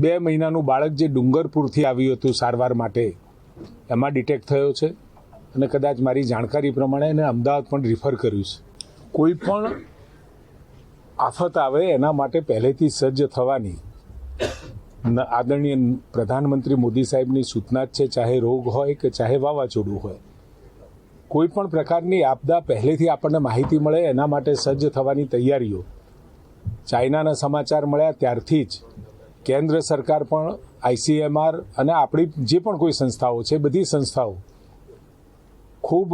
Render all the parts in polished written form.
2 મહિનાનું બાળક જે ડુંગરપુરથી આવ્યું હતું સારવાર માટે, એમાં ડિટેક્ટ થયો છે અને કદાચ મારી જાણકારી પ્રમાણે એને અમદાવાદ પણ રિફર કર્યું છે. કોઈ પણ આફત આવે એના માટે પહેલેથી સજ્જ થવાની આદરણીય પ્રધાનમંત્રી મોદી સાહેબની સૂચના જ છે. ચાહે રોગ હોય કે ચાહે વાવાઝોડું હોય, કોઈ પણ પ્રકારની આપદા પહેલેથી આપણને માહિતી મળે એના માટે સજ્જ થવાની તૈયારીઓ ચાઇનાના સમાચાર મળ્યા ત્યારથી જ કેન્દ્ર સરકાર પણ ICMR અને આપણી જે પણ કોઈ સંસ્થાઓ છે, બધી સંસ્થાઓ ખૂબ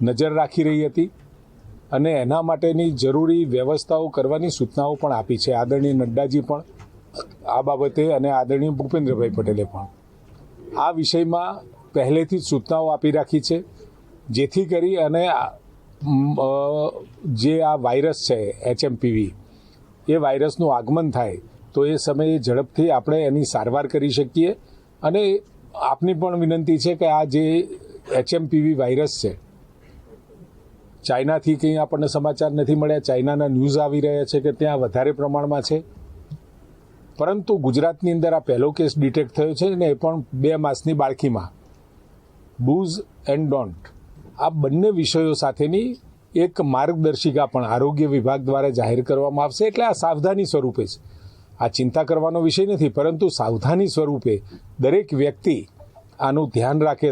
નજર રાખી રહી હતી અને એના માટેની જરૂરી વ્યવસ્થાઓ કરવાની સૂચનાઓ પણ આપી છે. આદરણીય નડ્ડાજી પણ આ બાબતે અને આદરણીય ભૂપેન્દ્રભાઈ પટેલે પણ આ વિષયમાં પહેલેથી જ સૂચનાઓ આપી રાખી છે, જેથી કરી અને જે આ વાયરસ છે HMPV, એ વાયરસનું આગમન થાય તો એ સમયે ઝડપથી આપણે એની સારવાર કરી શકીએ. અને આપની પણ વિનંતી છે કે આ જે HMPV વાયરસ છે, ચાઇનાથી કંઈ આપણને સમાચાર નથી મળ્યા, ચાઇનાના ન્યૂઝ આવી રહ્યા છે કે ત્યાં વધારે પ્રમાણમાં છે, પરંતુ ગુજરાતની અંદર આ પહેલો કેસ ડિટેક્ટ થયો છે અને એ પણ 2 માસની બાળકીમાં. ડૂઝ એન્ડ ડોન્ટ આ બંને વિષયો સાથેની એક માર્ગદર્શિકા પણ આરોગ્ય વિભાગ દ્વારા જાહેર કરવામાં આવશે. એટલે આ સાવધાની સ્વરૂપે છે, આ ચિંતા કરવાનો વિષય નથી, પરંતુ સાવધાની સ્વરૂપે દરેક વ્યક્તિ આનું ધ્યાન રાખે